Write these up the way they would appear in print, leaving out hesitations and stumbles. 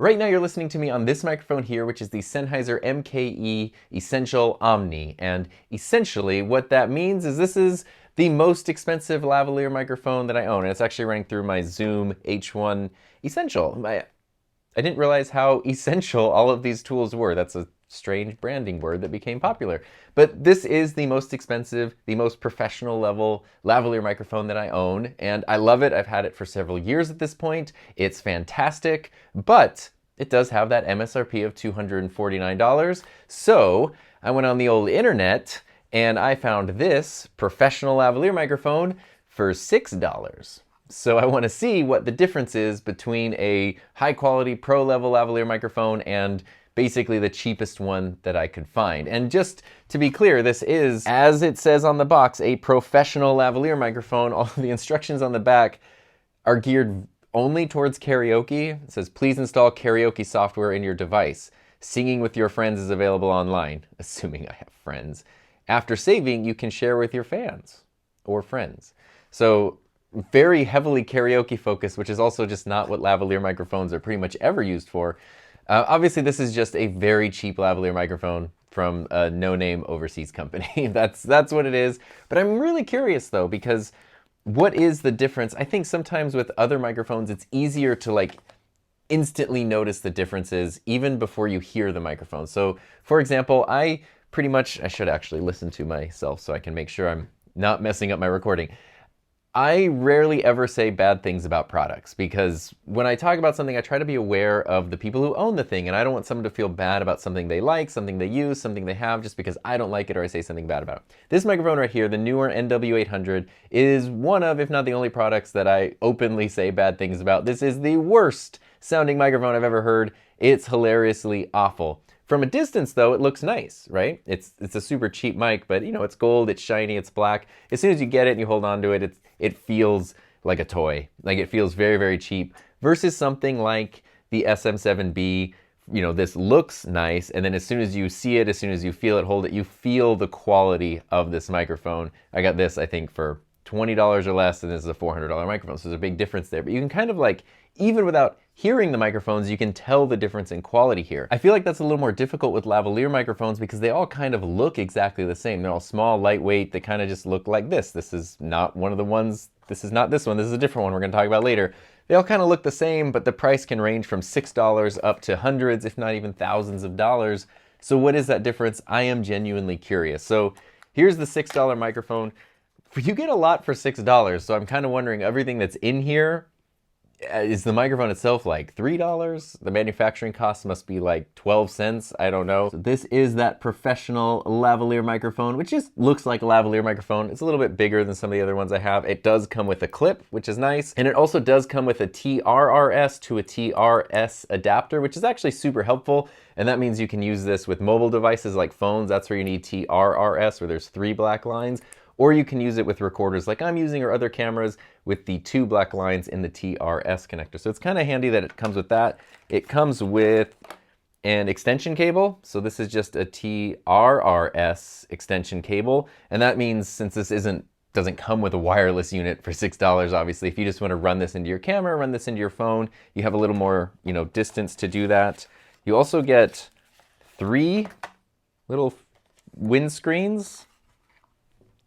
Right now you're listening to me on this microphone here, which is the Sennheiser MKE Essential Omni. And essentially what that means is this is the most expensive lavalier microphone that I own. And it's actually running through my Zoom H1 Essential. I didn't realize how essential all of these tools were. That's a strange branding word that became popular. But this is the most expensive, the most professional level lavalier microphone that I own, and I love it. I've had it for several years at this point. It's fantastic, but it does have that MSRP of $249. So I went on the old internet and I found this professional lavalier microphone for $6. So I want to see what the difference is between a high quality pro level lavalier microphone and basically the cheapest one that I could find. And just to be clear, this is, as it says on the box, a professional lavalier microphone. All the instructions on the back are geared only towards karaoke. It says, please install karaoke software in your device. Singing with your friends is available online, assuming I have friends. After saving, you can share with your fans or friends. So very heavily karaoke focused, which is also just not what lavalier microphones are pretty much ever used for. Obviously, this is just a very cheap lavalier microphone from a no-name overseas company. That's what it is. But I'm really curious though, because what is the difference? I think sometimes with other microphones, it's easier to like instantly notice the differences even before you hear the microphone. So for example, I should actually listen to myself so I can make sure I'm not messing up my recording. I rarely ever say bad things about products because when I talk about something, I try to be aware of the people who own the thing, and I don't want someone to feel bad about something they like, something they use, something they have, just because I don't like it or I say something bad about it. This microphone right here, the newer NW800, is one of, if not the only products that I openly say bad things about. This is the worst sounding microphone I've ever heard. It's hilariously awful. From a distance though, it looks nice, right? It's a super cheap mic, but you know, it's gold, it's shiny, it's black. As soon as you get it and you hold on to it, it feels like a toy. Like it feels very, very cheap versus something like the SM7B. You know, this looks nice, and then as soon as you see it, as soon as you feel it, hold it, you feel the quality of this microphone. I got this, I think, for $20 or less, and this is a $400 microphone, so there's a big difference there. But you can kind of like, even without hearing the microphones, you can tell the difference in quality here. I feel like that's a little more difficult with lavalier microphones because they all kind of look exactly the same. They're all small, lightweight, they kind of just look like this. This is not one of the ones, this is not this one, this is a different one we're gonna talk about later. They all kind of look the same, but the price can range from $6 up to hundreds, if not even thousands of dollars. So what is that difference? I am genuinely curious. So here's the $6 microphone. You get a lot for $6, so I'm kind of wondering, everything that's in here, is the microphone itself like $3? The manufacturing cost must be like 12 cents, I don't know. So this is that professional lavalier microphone, which just looks like a lavalier microphone. It's a little bit bigger than some of the other ones I have. It does come with a clip, which is nice. And it also does come with a TRRS to a TRS adapter, which is actually super helpful. And that means you can use this with mobile devices like phones. That's where you need TRRS, where there's 3 black lines. Or you can use it with recorders like I'm using or other cameras with the 2 black lines in the TRS connector. So it's kind of handy that it comes with that. It comes with an extension cable. So this is just a TRRS extension cable. And that means since this doesn't come with a wireless unit for $6, obviously, if you just want to run this into your camera, run this into your phone, you have a little more, you know, distance to do that. You also get 3 little windscreens.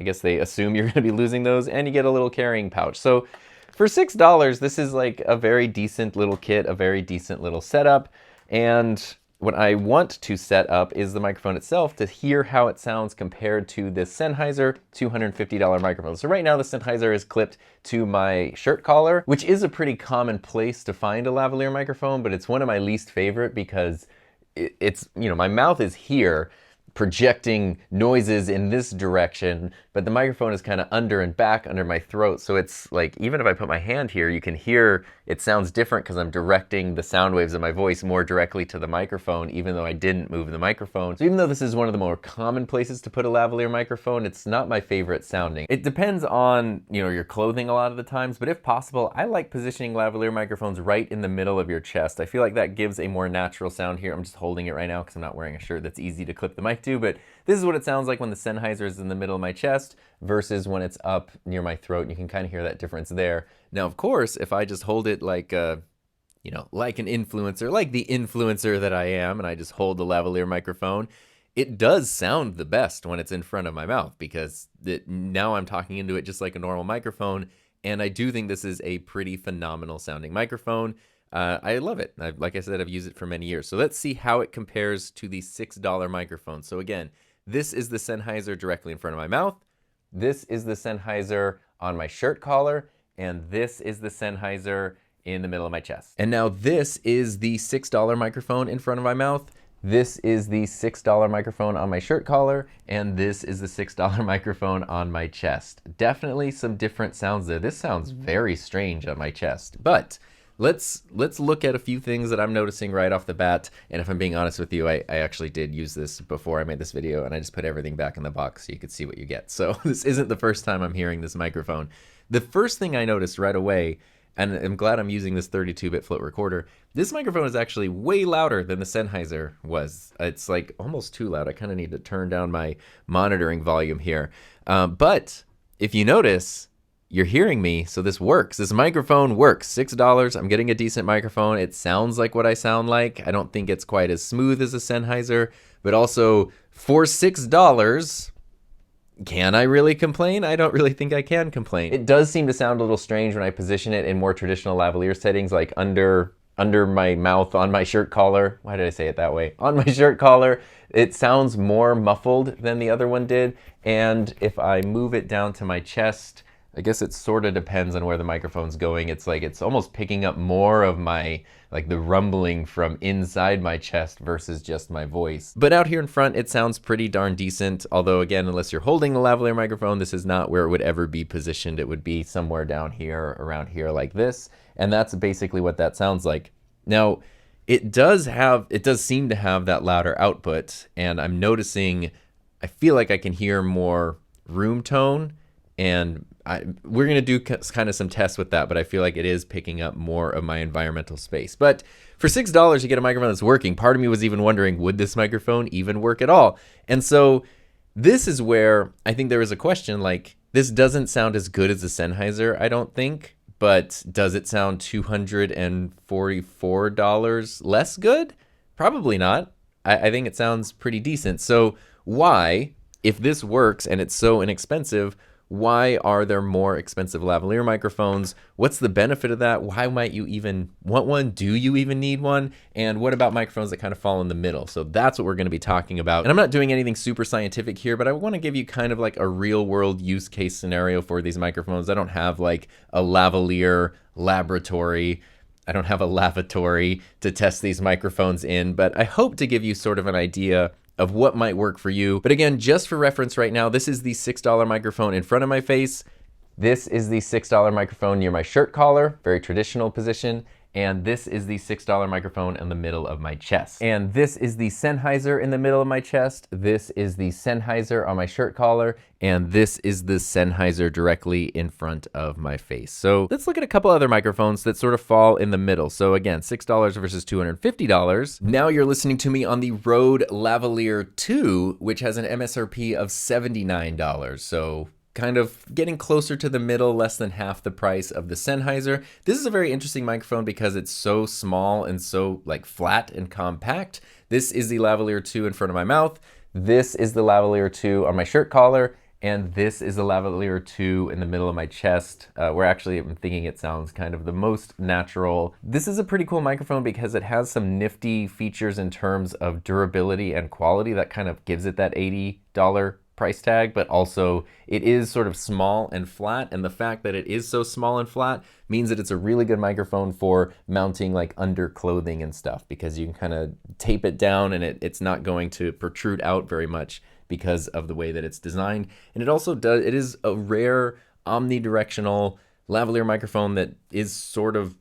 I guess they assume you're going to be losing those, and you get a little carrying pouch. So for $6, this is like a very decent little kit, a very decent little setup. And what I want to set up is the microphone itself to hear how it sounds compared to this Sennheiser $250 microphone. So right now the Sennheiser is clipped to my shirt collar, which is a pretty common place to find a lavalier microphone, but it's one of my least favorite because it's, you know, my mouth is here, projecting noises in this direction, but the microphone is kind of under and back under my throat. So it's like, even if I put my hand here, you can hear it sounds different because I'm directing the sound waves of my voice more directly to the microphone, even though I didn't move the microphone. So even though this is one of the more common places to put a lavalier microphone, it's not my favorite sounding. It depends on, you know, your clothing a lot of the times, but if possible, I like positioning lavalier microphones right in the middle of your chest. I feel like that gives a more natural sound here. I'm just holding it right now because I'm not wearing a shirt that's easy to clip the mic to, but this is what it sounds like when the Sennheiser is in the middle of my chest versus when it's up near my throat. You can kind of hear that difference there. Now, of course, if I just hold it like you know, like an influencer, like the influencer that I am, and I just hold the lavalier microphone, it does sound the best when it's in front of my mouth, because now I'm talking into it just like a normal microphone. And I do think this is a pretty phenomenal sounding microphone. I love it. Like I said, I've used it for many years. So let's see how it compares to the $6 microphone. So again, this is the Sennheiser directly in front of my mouth. This is the Sennheiser on my shirt collar. And this is the Sennheiser in the middle of my chest. And now this is the $6 microphone in front of my mouth. This is the $6 microphone on my shirt collar, and this is the $6 microphone on my chest. Definitely some different sounds there. This sounds very strange on my chest, but let's look at a few things that I'm noticing right off the bat. And if I'm being honest with you, I actually did use this before I made this video, and I just put everything back in the box so you could see what you get. So this isn't the first time I'm hearing this microphone. The first thing I noticed right away, and I'm glad I'm using this 32-bit float recorder, this microphone is actually way louder than the Sennheiser was. It's like almost too loud. I kind of need to turn down my monitoring volume here. But if you notice, you're hearing me, so this works. This microphone works. $6, I'm getting a decent microphone. It sounds like what I sound like. I don't think it's quite as smooth as a Sennheiser, but also for $6, can I really complain? I don't really think I can complain. It does seem to sound a little strange when I position it in more traditional lavalier settings, like under my mouth, on my shirt collar. Why did I say it that way? On my shirt collar, it sounds more muffled than the other one did. And if I move it down to my chest, I guess it sort of depends on where the microphone's going. It's like it's almost picking up more of my, like the rumbling from inside my chest versus just my voice. But out here in front, it sounds pretty darn decent. Although again, unless you're holding the lavalier microphone, this is not where it would ever be positioned. It would be somewhere down here, around here like this. And that's basically what that sounds like. Now, it does seem to have that louder output. And I'm noticing, I feel like I can hear more room tone, and we're going to do kind of some tests with that, but I feel like it is picking up more of my environmental space. But for $6, you get a microphone that's working. Part of me was even wondering, would this microphone even work at all? And so this is where I think there was a question, like, this doesn't sound as good as the Sennheiser, I don't think, but does it sound $244 less good? Probably not. I think it sounds pretty decent. So why, if this works and it's so inexpensive, why are there more expensive lavalier microphones? What's the benefit of that? Why might you even want one? Do you even need one? And what about microphones that kind of fall in the middle? So that's what we're going to be talking about. And I'm not doing anything super scientific here, but I want to give you kind of like a real world use case scenario for these microphones. I don't have like a lavalier laboratory. I don't have a lavatory to test these microphones in, but I hope to give you sort of an idea of what might work for you. But again, just for reference right now, this is the $6 microphone in front of my face. This is the $6 microphone near my shirt collar, very traditional position. And this is the $6 microphone in the middle of my chest. And this is the Sennheiser in the middle of my chest. This is the Sennheiser on my shirt collar. And this is the Sennheiser directly in front of my face. So let's look at a couple other microphones that sort of fall in the middle. So again, $6 versus $250. Now you're listening to me on the Rode Lavalier 2, which has an MSRP of $79. So kind of getting closer to the middle, less than half the price of the Sennheiser. This is a very interesting microphone because it's so small and so like flat and compact. This is the Lavalier 2 in front of my mouth. This is the Lavalier 2 on my shirt collar. And this is the Lavalier 2 in the middle of my chest, where actually I'm thinking it sounds kind of the most natural. This is a pretty cool microphone because it has some nifty features in terms of durability and quality that kind of gives it that $80 price tag, but also it is sort of small and flat, and the fact that it is so small and flat means that it's a really good microphone for mounting like under clothing and stuff, because you can kind of tape it down and it's not going to protrude out very much because of the way that it's designed. And it also does, it is a rare omnidirectional lavalier microphone that is sort of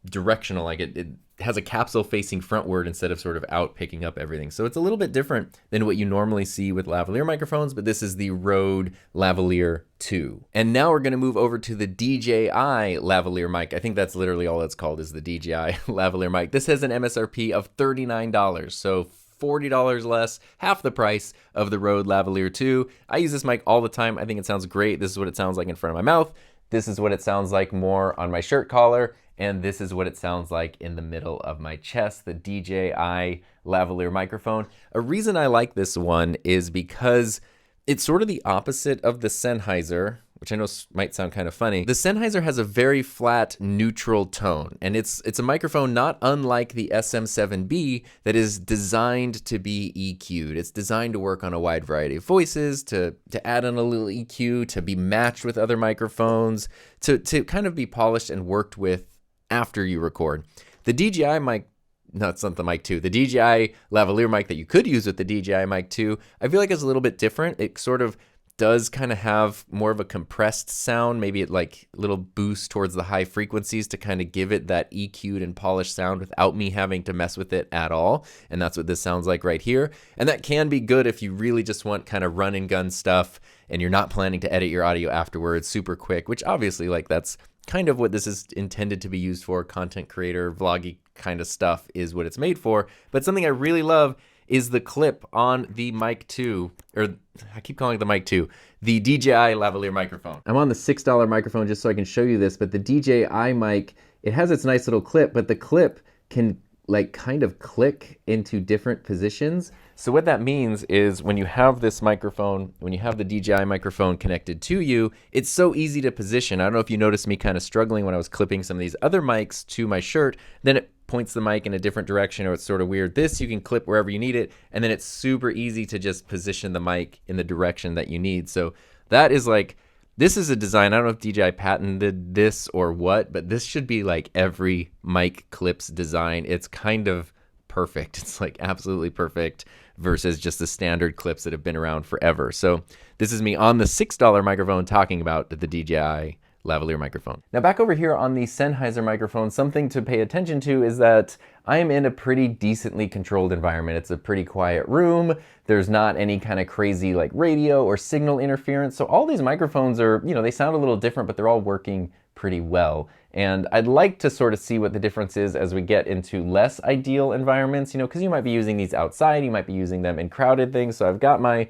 directional, like it has a capsule facing frontward instead of sort of out picking up everything. So it's a little bit different than what you normally see with lavalier microphones, but this is the Rode Lavalier 2. And now we're gonna move over to the DJI lavalier mic. I think that's literally all it's called, is the DJI lavalier mic. This has an MSRP of $39, so $40 less, half the price of the Rode Lavalier 2. I use this mic all the time. I think it sounds great. This is what it sounds like in front of my mouth. This is what it sounds like more on my shirt collar. and this is what it sounds like in the middle of my chest, the DJI lavalier microphone. A reason I like this one is because it's sort of the opposite of the Sennheiser, which I know might sound kind of funny. The Sennheiser has a very flat, neutral tone, and it's a microphone not unlike the SM7B that is designed to be EQ'd. It's designed to work on a wide variety of voices, to add on a little EQ, to be matched with other microphones, to kind of be polished and worked with after you record. The DJI mic, no, it's not the Mic 2. The DJI lavalier mic that you could use with the DJI Mic 2, I feel like it's a little bit different. It sort of does kind of have more of a compressed sound, maybe it like a little boost towards the high frequencies to kind of give it that EQ'd and polished sound without me having to mess with it at all. And that's what this sounds like right here. And that can be good if you really just want kind of run and gun stuff and you're not planning to edit your audio afterwards super quick, which obviously like that's kind of what this is intended to be used for. Content creator, vloggy kind of stuff is what it's made for. But something I really love is the clip on the Mic 2, or I keep calling it the Mic 2, the DJI lavalier microphone. I'm on the $6 microphone just so I can show you this, but the DJI mic, it has its nice little clip, but the clip can like kind of click into different positions. So what that means is when you have this microphone, when you have the DJI microphone connected to you, it's so easy to position. I don't know if you noticed me kind of struggling when I was clipping some of these other mics to my shirt, then it points the mic in a different direction or it's sort of weird. This you can clip wherever you need it, and then it's super easy to just position the mic in the direction that you need. So that is like, this is a design, I don't know if DJI patented this or what, but this should be like every mic clips design. It's kind of perfect. It's like absolutely perfect versus just the standard clips that have been around forever. So this is me on the $6 microphone talking about the DJI lavalier microphone. Now back over here on the Sennheiser microphone, something to pay attention to is that I am in a pretty decently controlled environment. It's a pretty quiet room. There's not any kind of crazy like radio or signal interference. So all these microphones are, you know, they sound a little different, but they're all working pretty well. And I'd like to sort of see what the difference is as we get into less ideal environments, you know, because you might be using these outside, you might be using them in crowded things. So I've got my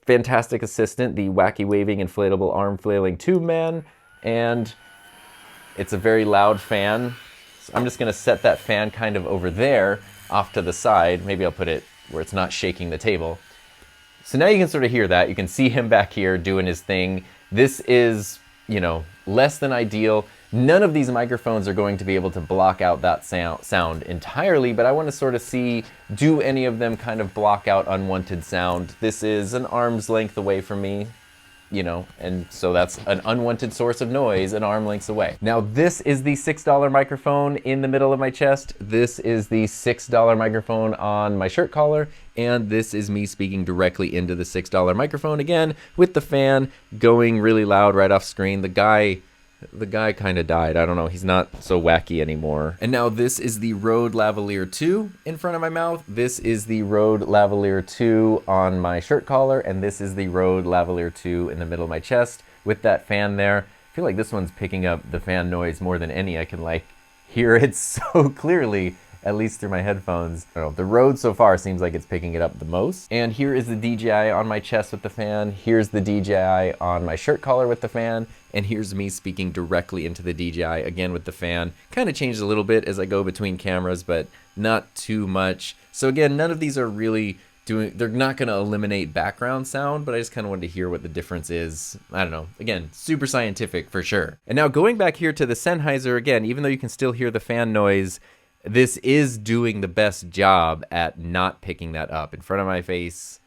fantastic assistant, the wacky waving inflatable arm flailing tube man, and it's a very loud fan. So I'm just gonna set that fan kind of over there off to the side. Maybe I'll put it where it's not shaking the table. So now you can sort of hear that. You can see him back here doing his thing. This is, you know, less than ideal. None of these microphones are going to be able to block out that sound entirely, but I want to sort of see, do any of them kind of block out unwanted sound? This is an arm's length away from me, you know, and so that's an unwanted source of noise an arm lengths away. Now this is the $6 microphone in the middle of my chest. This is the $6 microphone on my shirt collar, and this is me speaking directly into the $6 microphone again with the fan going really loud right off screen. The guy kind of died. I don't know, he's not so wacky anymore. And now this is the Rode Lavalier 2 in front of my mouth. This is the Rode Lavalier 2 on my shirt collar, and this is the Rode Lavalier 2 in the middle of my chest with that fan there. I feel like this one's picking up the fan noise more than any. I can like hear it so clearly, at least through my headphones. I don't know, the Rode so far seems like it's picking it up the most. And here is the DJI on my chest with the fan. Here's the DJI on my shirt collar with the fan. And here's me speaking directly into the DJI again with the fan. Kind of changed a little bit as I go between cameras, but not too much. So again, none of these are really they're not gonna eliminate background sound, but I just kind of wanted to hear what the difference is. I don't know, again, super scientific for sure. And now going back here to the Sennheiser again, even though you can still hear the fan noise, this is doing the best job at not picking that up. In front of my face,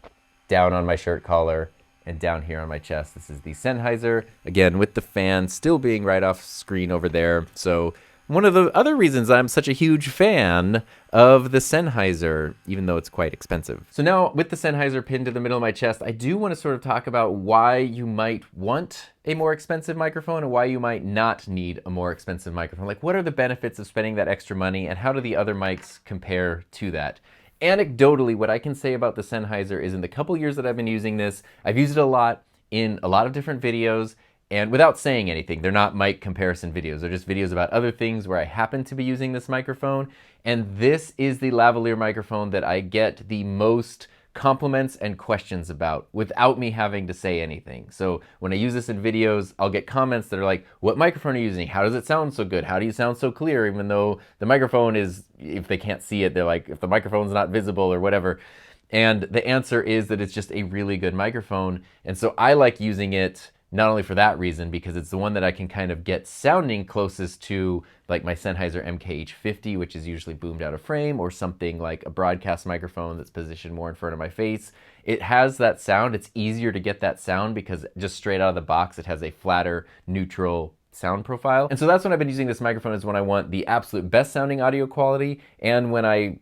down on my shirt collar, and down here on my chest. This is the Sennheiser, again with the fan still being right off screen over there. So one of the other reasons I'm such a huge fan of the Sennheiser, even though it's quite expensive. So now with the Sennheiser pinned to the middle of my chest, I do want to sort of talk about why you might want a more expensive microphone and why you might not need a more expensive microphone. Like, what are the benefits of spending that extra money, and how do the other mics compare to that? Anecdotally, what I can say about the Sennheiser is in the couple years that I've been using this, I've used it a lot in a lot of different videos, and without saying anything, they're not mic comparison videos. They're just videos about other things where I happen to be using this microphone. And this is the lavalier microphone that I get the most compliments and questions about without me having to say anything. So when I use this in videos, I'll get comments that are like, what microphone are you using? How does it sound so good? How do you sound so clear? Even though the microphone is, if they can't see it, they're like, if the microphone's not visible or whatever. And the answer is that it's just a really good microphone. And so I like using it not only for that reason, because it's the one that I can kind of get sounding closest to like my Sennheiser MKH50, which is usually boomed out of frame, or something like a broadcast microphone that's positioned more in front of my face. It has that sound. It's easier to get that sound because just straight out of the box, it has a flatter, neutral sound profile. And so that's when I've been using this microphone, is when I want the absolute best sounding audio quality, and when I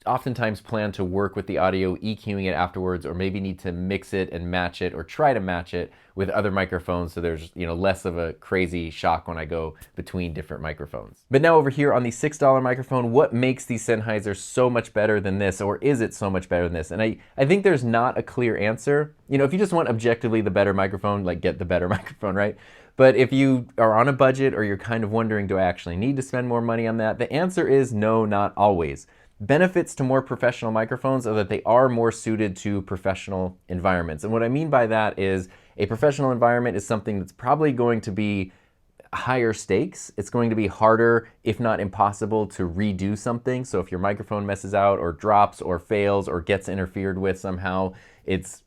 oftentimes plan to work with the audio, EQing it afterwards, or maybe need to mix it and match it, or try to match it with other microphones, so there's less of a crazy shock when I go between different microphones. But now over here on the $6 microphone, what makes the Sennheiser so much better than this, or is it so much better than this? And I think there's not a clear answer. If you just want objectively the better microphone, like get the better microphone, right? But if you are on a budget, or you're kind of wondering, do I actually need to spend more money on that? The answer is no, not always. Benefits to more professional microphones are that they are more suited to professional environments. And what I mean by that is a professional environment is something that's probably going to be higher stakes. It's going to be harder, if not impossible, to redo something. So if your microphone messes out or drops or fails or gets interfered with somehow, it's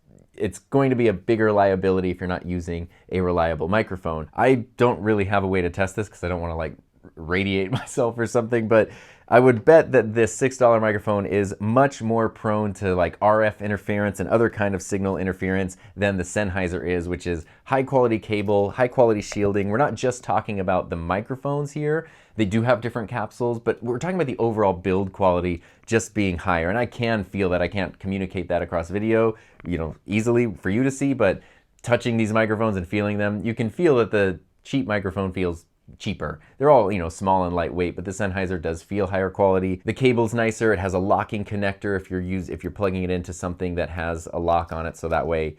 going to be a bigger liability if you're not using a reliable microphone. I don't really have a way to test this because I don't want to like radiate myself or something, but I would bet that this $6 microphone is much more prone to like RF interference and other kind of signal interference than the Sennheiser is, which is high quality cable, high quality shielding. We're not just talking about the microphones here. They do have different capsules, but we're talking about the overall build quality just being higher. And I can feel that. I can't communicate that across video, easily for you to see, but touching these microphones and feeling them, you can feel that the cheap microphone feels cheaper. They're all, small and lightweight, but the Sennheiser does feel higher quality. The cable's nicer. It has a locking connector if you're plugging it into something that has a lock on it, so that way,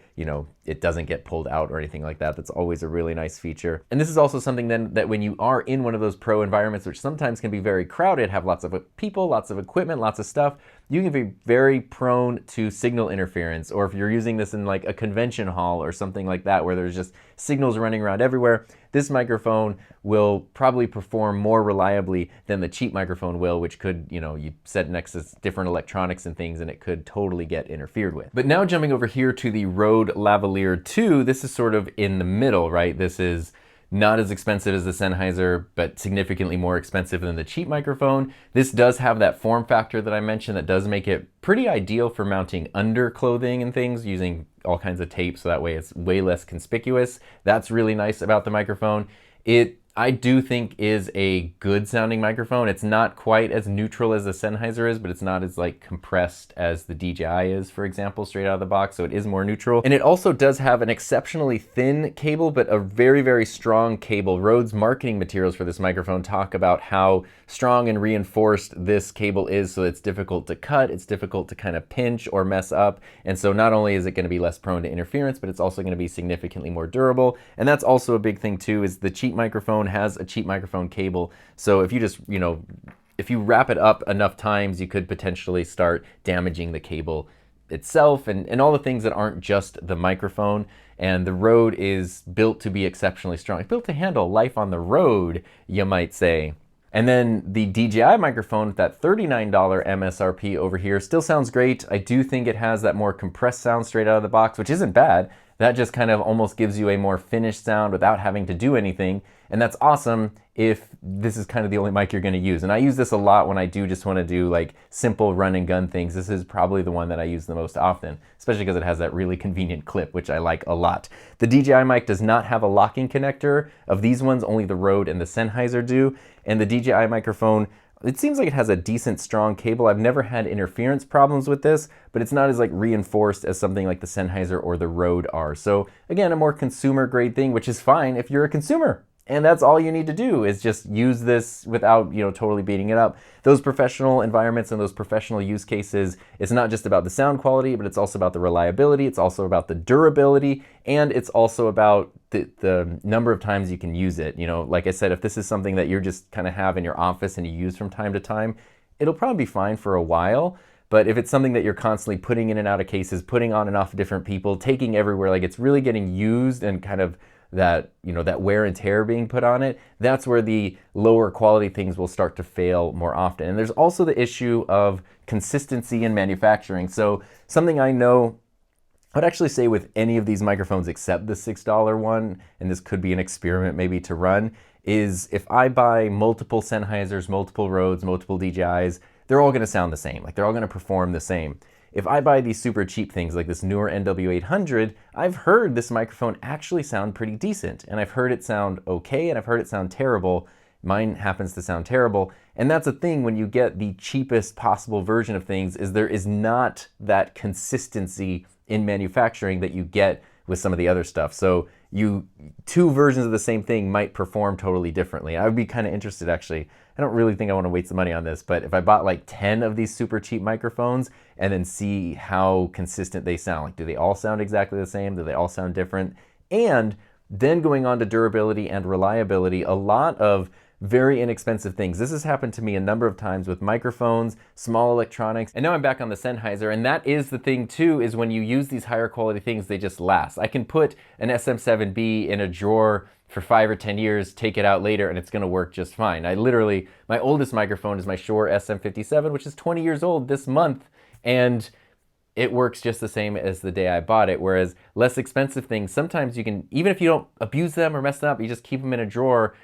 it doesn't get pulled out or anything like that. That's always a really nice feature. And this is also something then that when you are in one of those pro environments, which sometimes can be very crowded, have lots of people, lots of equipment, lots of stuff, you can be very prone to signal interference. Or if you're using this in like a convention hall or something like that, where there's just signals running around everywhere, this microphone will probably perform more reliably than the cheap microphone will, which could, you set next to different electronics and things, and it could totally get interfered with. But now jumping over here to the Rode Lavalier 2, this is sort of in the middle, right? This is not as expensive as the Sennheiser, but significantly more expensive than the cheap microphone. This does have that form factor that I mentioned that does make it pretty ideal for mounting under clothing and things, using all kinds of tape, so that way it's way less conspicuous. That's really nice about the microphone. I do think is a good sounding microphone. It's not quite as neutral as the Sennheiser is, but it's not as like compressed as the DJI is, for example, straight out of the box. So it is more neutral. And it also does have an exceptionally thin cable, but a very, very strong cable. Rode's marketing materials for this microphone talk about how strong and reinforced this cable is, so it's difficult to cut, it's difficult to kind of pinch or mess up. And so not only is it going to be less prone to interference, but it's also going to be significantly more durable. And that's also a big thing too, is the cheap microphone has a cheap microphone cable. So if you just, if you wrap it up enough times, you could potentially start damaging the cable itself and all the things that aren't just the microphone. And the Rode is built to be exceptionally strong. It's built to handle life on the road, you might say. And then the DJI microphone with that $39 MSRP over here still sounds great. I do think it has that more compressed sound straight out of the box, which isn't bad. That just kind of almost gives you a more finished sound without having to do anything. And that's awesome if this is kind of the only mic you're going to use. And I use this a lot when I do just want to do like simple run and gun things. This is probably the one that I use the most often, especially because it has that really convenient clip, which I like a lot. The DJI mic does not have a locking connector. Of these ones, only the Rode and the Sennheiser do. And the DJI microphone, it seems like it has a decent strong cable. I've never had interference problems with this, but it's not as like reinforced as something like the Sennheiser or the Rode are. So again, a more consumer grade thing, which is fine if you're a consumer. And that's all you need to do is just use this without, totally beating it up. Those professional environments and those professional use cases, it's not just about the sound quality, but it's also about the reliability. It's also about the durability. And it's also about the number of times you can use it. Like I said, if this is something that you're just kind of have in your office and you use from time to time, it'll probably be fine for a while. But if it's something that you're constantly putting in and out of cases, putting on and off different people, taking everywhere, like it's really getting used and kind of that, that wear and tear being put on it, that's where the lower quality things will start to fail more often. And there's also the issue of consistency in manufacturing. So something I know, I'd actually say with any of these microphones except the $6 one, and this could be an experiment maybe to run, is if I buy multiple Sennheisers, multiple Rhodes, multiple DJIs, they're all going to sound the same. Like they're all going to perform the same. If I buy these super cheap things like this newer NW800, I've heard this microphone actually sound pretty decent, and I've heard it sound okay, and I've heard it sound terrible. Mine happens to sound terrible, and that's a thing when you get the cheapest possible version of things, is there is not that consistency in manufacturing that you get with some of the other stuff. So two versions of the same thing might perform totally differently. I would be kind of interested actually. I don't really think I want to waste the money on this, but if I bought like 10 of these super cheap microphones and then see how consistent they sound, like do they all sound exactly the same? Do they all sound different? And then going on to durability and reliability, a lot of very inexpensive things. This has happened to me a number of times with microphones, small electronics, and now I'm back on the Sennheiser, and that is the thing too, is when you use these higher quality things, they just last. I can put an SM7B in a drawer for 5 or 10 years, take it out later, and it's gonna work just fine. My oldest microphone is my Shure SM57, which is 20 years old this month, and it works just the same as the day I bought it, whereas less expensive things, sometimes you can, even if you don't abuse them or mess them up, you just keep them in a drawer.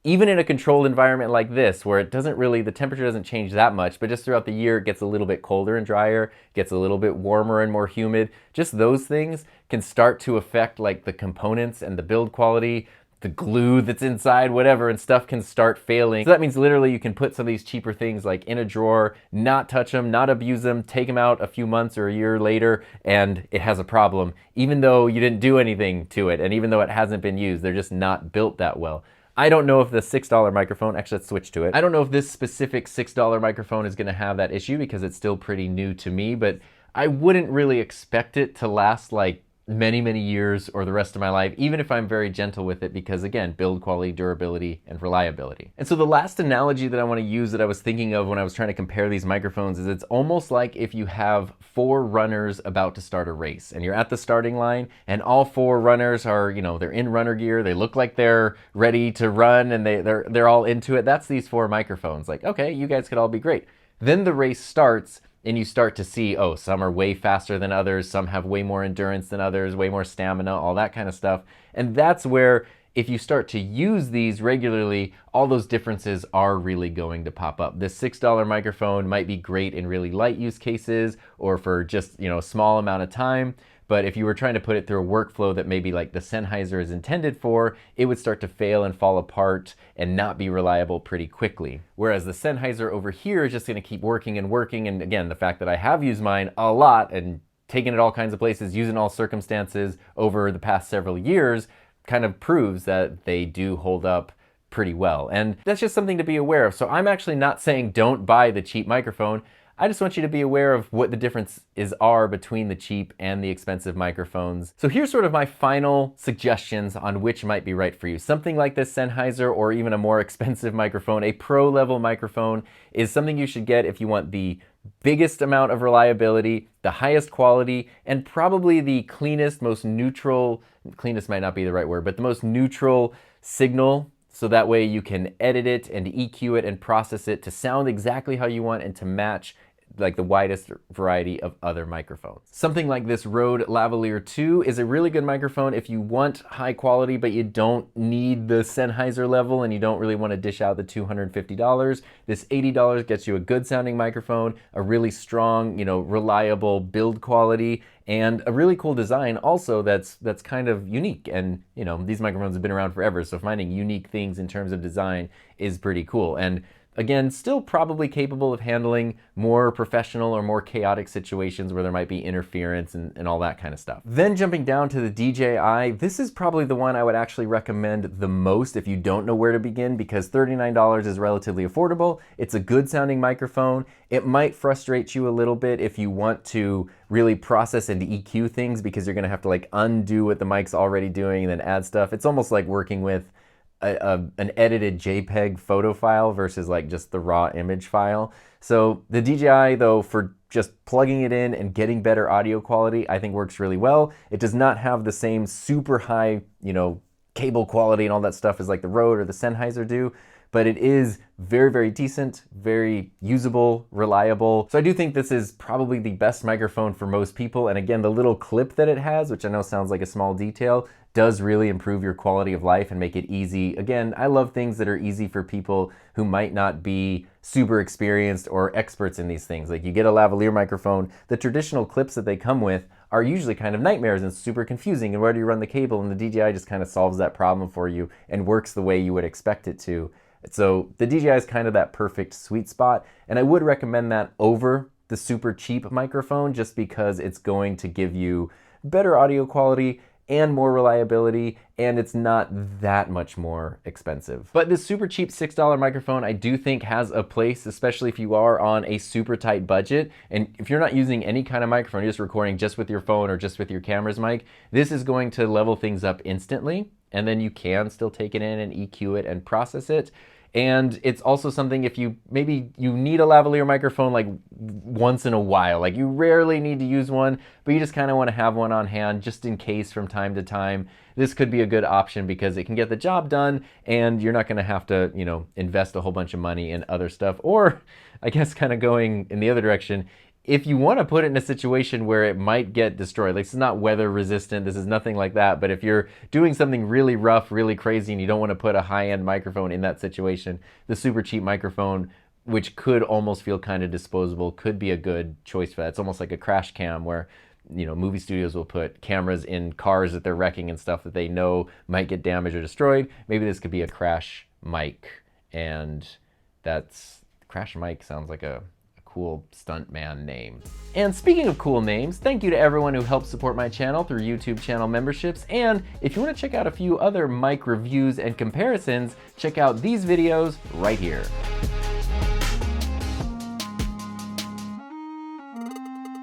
Even in a controlled environment like this, where the temperature doesn't change that much, but just throughout the year it gets a little bit colder and drier, gets a little bit warmer and more humid, just those things can start to affect like the components and the build quality, the glue that's inside, whatever, and stuff can start failing. So that means literally you can put some of these cheaper things like in a drawer, not touch them, not abuse them, take them out a few months or a year later, and it has a problem, even though you didn't do anything to it, and even though it hasn't been used, they're just not built that well. I don't know if the $6 microphone, actually let's switch to it. I don't know if this specific $6 microphone is gonna have that issue because it's still pretty new to me, but I wouldn't really expect it to last like many, many years or the rest of my life, even if I'm very gentle with it, because again, build quality, durability, and reliability. And so the last analogy that I want to use that I was thinking of when I was trying to compare these microphones is it's almost like if you have 4 runners about to start a race and you're at the starting line and all 4 runners are, they're in runner gear, they look like they're ready to run and they're all into it. That's these 4 microphones. Like, okay, you guys could all be great. Then the race starts and you start to see, oh, some are way faster than others, some have way more endurance than others, way more stamina, all that kind of stuff. And that's where, if you start to use these regularly, all those differences are really going to pop up. This $6 microphone might be great in really light use cases or for just, a small amount of time. But if you were trying to put it through a workflow that maybe like the Sennheiser is intended for, it would start to fail and fall apart and not be reliable pretty quickly. Whereas the Sennheiser over here is just gonna keep working and working. And again, the fact that I have used mine a lot and taken it all kinds of places, used in all circumstances over the past several years, kind of proves that they do hold up pretty well. And that's just something to be aware of. So I'm actually not saying don't buy the cheap microphone. I just want you to be aware of what the differences are between the cheap and the expensive microphones. So here's sort of my final suggestions on which might be right for you. Something like this Sennheiser or even a more expensive microphone, a pro level microphone, is something you should get if you want the biggest amount of reliability, the highest quality, and probably the cleanest, most neutral, cleanest might not be the right word, but the most neutral signal. So that way you can edit it and EQ it and process it to sound exactly how you want and to match like the widest variety of other microphones. Something like this Rode Lavalier 2 is a really good microphone if you want high quality, but you don't need the Sennheiser level and you don't really want to dish out the $250. This $80 gets you a good sounding microphone, a really strong, reliable build quality, and a really cool design also that's kind of unique. And these microphones have been around forever, so finding unique things in terms of design is pretty cool. And again, still probably capable of handling more professional or more chaotic situations where there might be interference and all that kind of stuff. Then jumping down to the DJI, this is probably the one I would actually recommend the most if you don't know where to begin, because $39 is relatively affordable. It's a good sounding microphone. It might frustrate you a little bit if you want to really process and EQ things, because you're gonna have to like undo what the mic's already doing and then add stuff. It's almost like working with an edited JPEG photo file versus like just the raw image file. So the DJI though, for just plugging it in and getting better audio quality, I think works really well. It does not have the same super high, cable quality and all that stuff as like the Rode or the Sennheiser do, but it is very, very decent, very usable, reliable. So I do think this is probably the best microphone for most people. And again, the little clip that it has, which I know sounds like a small detail, does really improve your quality of life and make it easy. Again, I love things that are easy for people who might not be super experienced or experts in these things. Like you get a lavalier microphone, the traditional clips that they come with are usually kind of nightmares and super confusing. And where do you run the cable? And the DJI just kind of solves that problem for you and works the way you would expect it to. So the DJI is kind of that perfect sweet spot. And I would recommend that over the super cheap microphone just because it's going to give you better audio quality and more reliability, and it's not that much more expensive. But this super cheap $6 microphone I do think has a place, especially if you are on a super tight budget. And if you're not using any kind of microphone, you're just recording just with your phone or just with your camera's mic, this is going to level things up instantly. And then you can still take it in and EQ it and process it. And it's also something if maybe you need a lavalier microphone like once in a while, like you rarely need to use one, but you just kind of want to have one on hand just in case from time to time. This could be a good option because it can get the job done and you're not going to have to, invest a whole bunch of money in other stuff. Or I guess kind of going in the other direction, if you want to put it in a situation where it might get destroyed, like this is not weather resistant, this is nothing like that, but if you're doing something really rough, really crazy, and you don't want to put a high-end microphone in that situation, the super cheap microphone, which could almost feel kind of disposable, could be a good choice for that. It's almost like a crash cam where, movie studios will put cameras in cars that they're wrecking and stuff that they know might get damaged or destroyed. Maybe this could be a crash mic, and crash mic sounds like a cool stuntman name. And speaking of cool names, thank you to everyone who helps support my channel through YouTube channel memberships. And if you want to check out a few other mic reviews and comparisons, check out these videos right here.